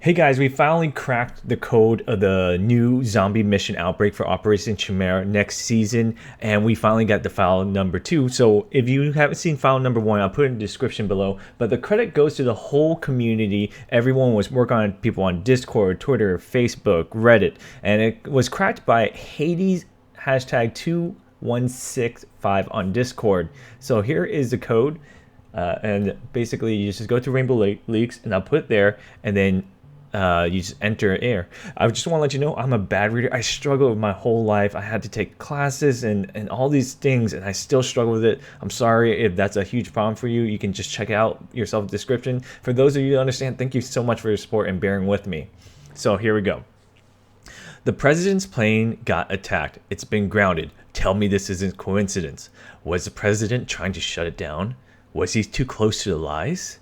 Hey guys, we finally cracked the code of the new zombie mission Outbreak for Operation Chimera next season, and we finally got the file number 2. So if you haven't seen file number 1, I'll put it in the description below. But the credit goes to the whole community. Everyone was working on it, people on Discord, Twitter, Facebook, Reddit, and it was cracked by Hades hashtag 2165 on Discord. So here is the code. And basically you just go to Rainbow Leaks and I'll put it there, and then you just enter air. I just want to let you know I'm a bad reader. I struggled with my whole life. I had to take classes and all these things, and I still struggle with it. I'm sorry if that's a huge problem for you. You can just check out yourself the description. For those of you that understand, thank you so much for your support and bearing with me. So here we go. The president's plane got attacked. It's been grounded. Tell me this isn't coincidence. Was the president trying to shut it down? Was he too close to the lies?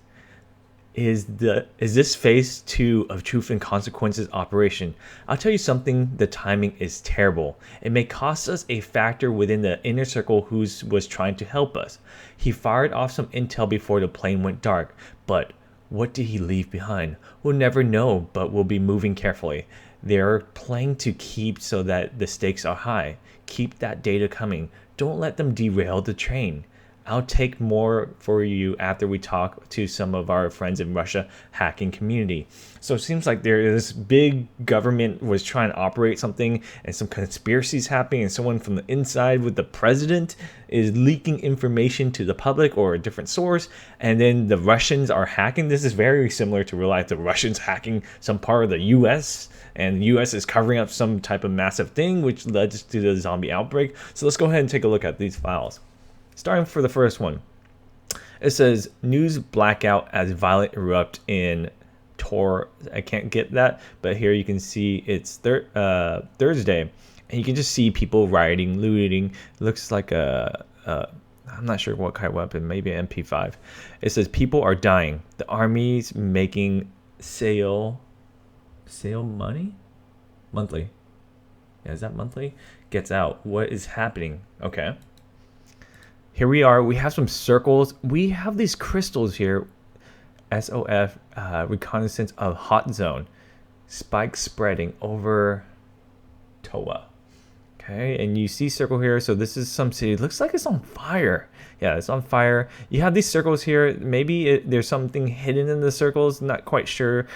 Is this phase 2 of Truth and Consequences operation? I'll tell you something, the timing is terrible. It may cost us a factor within the inner circle who was trying to help us. He fired off some intel before the plane went dark, but what did he leave behind? We'll never know, but we'll be moving carefully. They're playing to keep so that the stakes are high. Keep that data coming. Don't let them derail the train. I'll take more for you after we talk to some of our friends in Russia hacking community. So it seems like there is big government was trying to operate something, and some conspiracies happening, and someone from the inside with the president is leaking information to the public or a different source, and then the Russians are hacking. This is very similar to real life. The Russians hacking some part of the US, and the US is covering up some type of massive thing which led to the zombie outbreak. So let's go ahead and take a look at these files. Starting for the first one, it says news blackout as violent erupt in Tor. I can't get that, but here you can see it's Thursday, and you can just see people rioting, looting. It looks like I'm not sure what kind of weapon, maybe an MP5. It says people are dying. The army's making sale money monthly. Yeah, is that monthly? Gets out. What is happening? Okay. Here we are. We have some circles. We have these crystals here. SOF, reconnaissance of hot zone. Spike spreading over Toa. Okay, and you see circle here. So this is some city. It looks like it's on fire. Yeah, it's on fire. You have these circles here. Maybe there's something hidden in the circles. Not quite sure.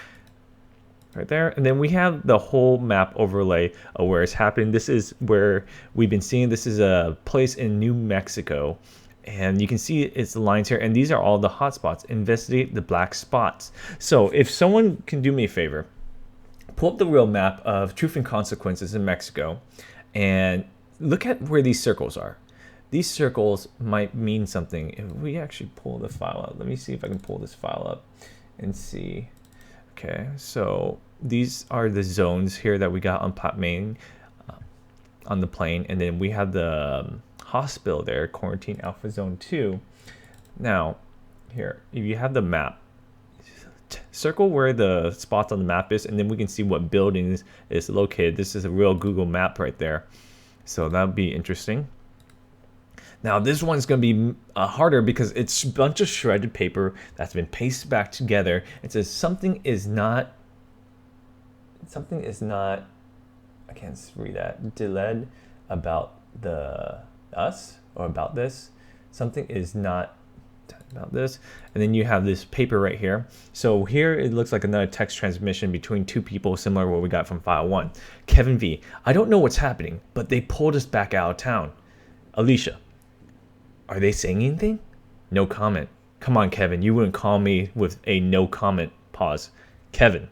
Right there. And then we have the whole map overlay of where it's happening. This is where we've been seeing. This is a place in New Mexico, and you can see it's the lines here, and these are all the hotspots. Investigate the black spots. So if someone can do me a favor, pull up the real map of Truth and Consequences in Mexico and look at where these circles are. These circles might mean something. If we actually pull the file out, let me see if I can pull this file up and see. Okay, so these are the zones here that we got on Plat Main on the plane, and then we have the hospital there, Quarantine Alpha Zone 2. Now, here, if you have the map, circle where the spots on the map is, and then we can see what buildings is located. This is a real Google map right there, so that would be interesting. Now this one's going to be harder because it's a bunch of shredded paper that's been pasted back together. It says something is not, I can't read that, delayed about us or about this. Something is not about this. And then you have this paper right here. So here it looks like another text transmission between two people, similar to what we got from file 1. Kevin V. I don't know what's happening, but they pulled us back out of town. Alicia. Are they saying anything? No comment. Come on, Kevin. You wouldn't call me with a no comment. Pause. Kevin.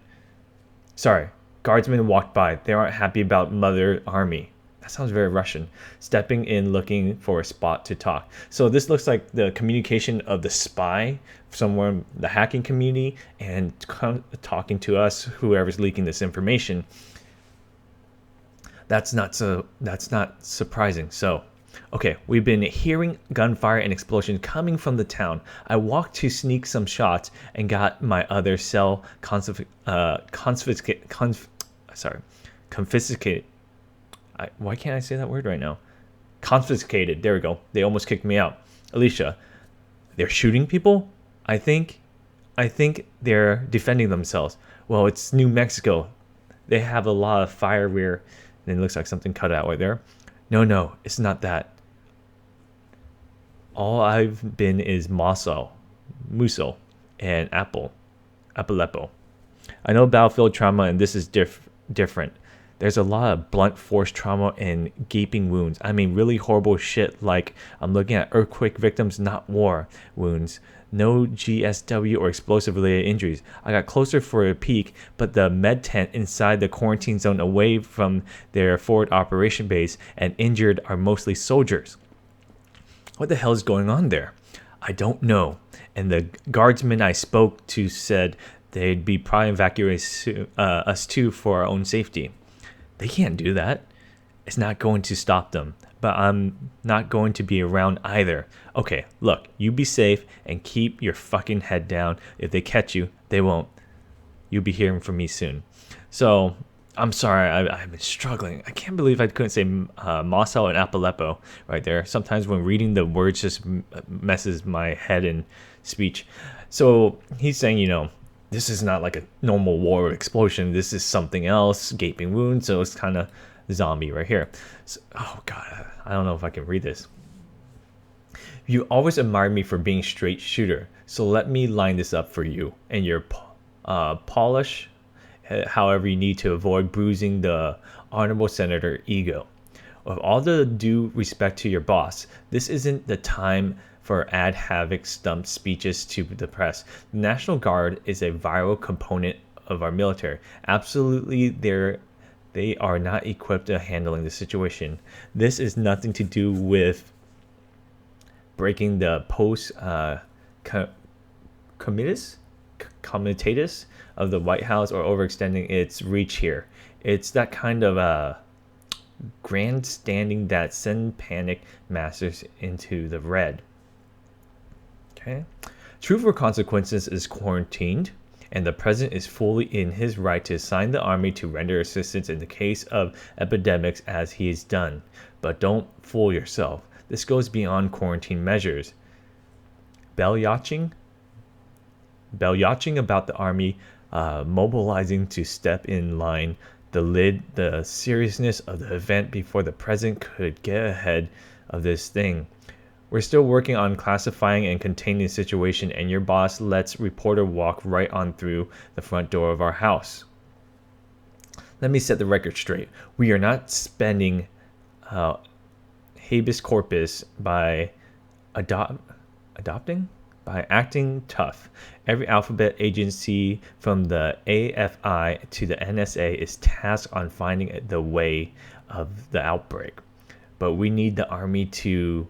Sorry. Guardsmen walked by. They aren't happy about Mother Army. That sounds very Russian. Stepping in, looking for a spot to talk. So this looks like the communication of the spy somewhere in the hacking community and talking to us, whoever's leaking this information. That's not surprising. So, okay, we've been hearing gunfire and explosion coming from the town. I walked to sneak some shots and got my other cell confiscated. Why can't I say that word right now? Confiscated. There we go. They almost kicked me out. Alicia, they're shooting people? I think they're defending themselves. Well, it's New Mexico. They have a lot of firewear. And it looks like something cut out right there. No, it's not that. All I've been is Musso, and Apolepo. I know battlefield trauma, and this is different. There's a lot of blunt force trauma and gaping wounds. I mean, really horrible shit like I'm looking at earthquake victims, not war wounds. No GSW or explosive related injuries. I got closer for a peek, but the med tent inside the quarantine zone away from their forward operation base and injured are mostly soldiers. What the hell is going on there? I don't know. And the guardsmen I spoke to said they'd be probably evacuating us too for our own safety. They can't do that. It's not going to stop them. But I'm not going to be around either. Okay, look, you be safe and keep your fucking head down. If they catch you, they won't. You'll be hearing from me soon. So, I'm sorry, I've been struggling. I can't believe I couldn't say Mossel and Apolepo right there. Sometimes when reading the words just messes my head and speech. So, he's saying, this is not like a normal war explosion. This is something else, gaping wound. So, it's kind of zombie right here. So, oh god, I don't know if I can read this. You always admired me for being straight shooter, so let me line this up for you and your polish however you need to avoid bruising the honorable senator ego. With all the due respect to your boss, this isn't the time for ad havoc stump speeches to the press. The National Guard is a vital component of our military. Absolutely, they are not equipped to handling the situation. This is nothing to do with breaking the post comitatus of the White House or overextending its reach here. It's that kind of grandstanding that send panic masters into the red. Okay. Truth or consequences is quarantined, and the president is fully in his right to assign the army to render assistance in the case of epidemics as he has done. But don't fool yourself. This goes beyond quarantine measures. Bell-yachting about the army mobilizing to step in line, the seriousness of the event before the president could get ahead of this thing. We're still working on classifying and containing the situation, and your boss lets reporter walk right on through the front door of our house. Let me set the record straight. We are not spending habeas corpus by acting tough. Every alphabet agency from the AFI to the NSA is tasked on finding the way of the outbreak. But we need the army to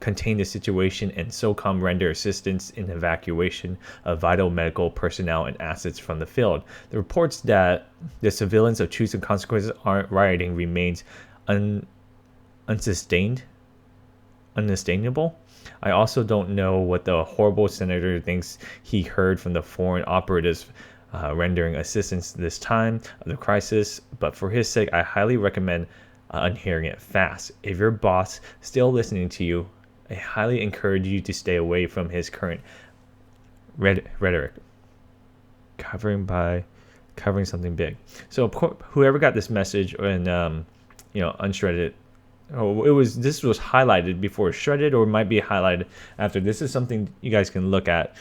contain the situation and SOCOM render assistance in evacuation of vital medical personnel and assets from the field. The reports that the surveillance of truth and consequences aren't rioting remains unsustainable. I also don't know what the horrible senator thinks he heard from the foreign operatives rendering assistance this time of the crisis, but for his sake, I highly recommend unhearing it fast. If your boss still listening to you, I highly encourage you to stay away from his current rhetoric, covering something big. So whoever got this message and unshredded, this was highlighted before shredded, or it might be highlighted after. This is something you guys can look at.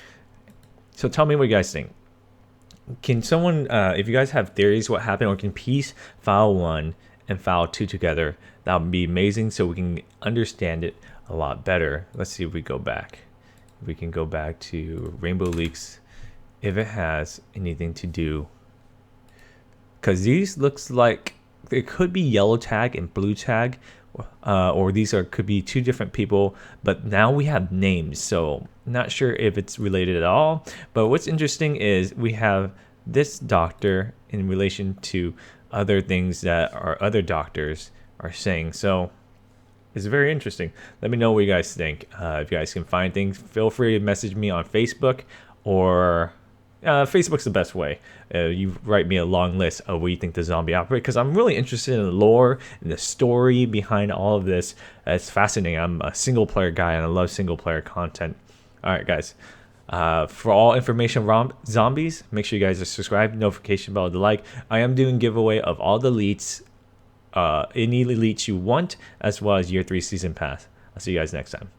So tell me what you guys think. Can someone, if you guys have theories what happened, or can piece file 1 and file 2 together, that would be amazing, so we can understand it a lot better. Let's see if we go back. If we can go back to Rainbow Leaks, if it has anything to do, because these looks like it could be yellow tag and blue tag, or these could be two different people, but now we have names, so not sure if it's related at all. But what's interesting is we have this doctor in relation to other things that our other doctors are saying. So it's very interesting. Let me know what you guys think. If you guys can find things, feel free to message me on Facebook, or Facebook's the best way. You write me a long list of what you think the zombie outbreak, because I'm really interested in the lore and the story behind all of this. It's fascinating. I'm a single player guy and I love single player content. All right, guys. For all information around zombies, make sure you guys are subscribed, notification bell, the like. I am doing giveaway of all the elites, any elites you want, as well as year 3 season pass. I'll see you guys next time.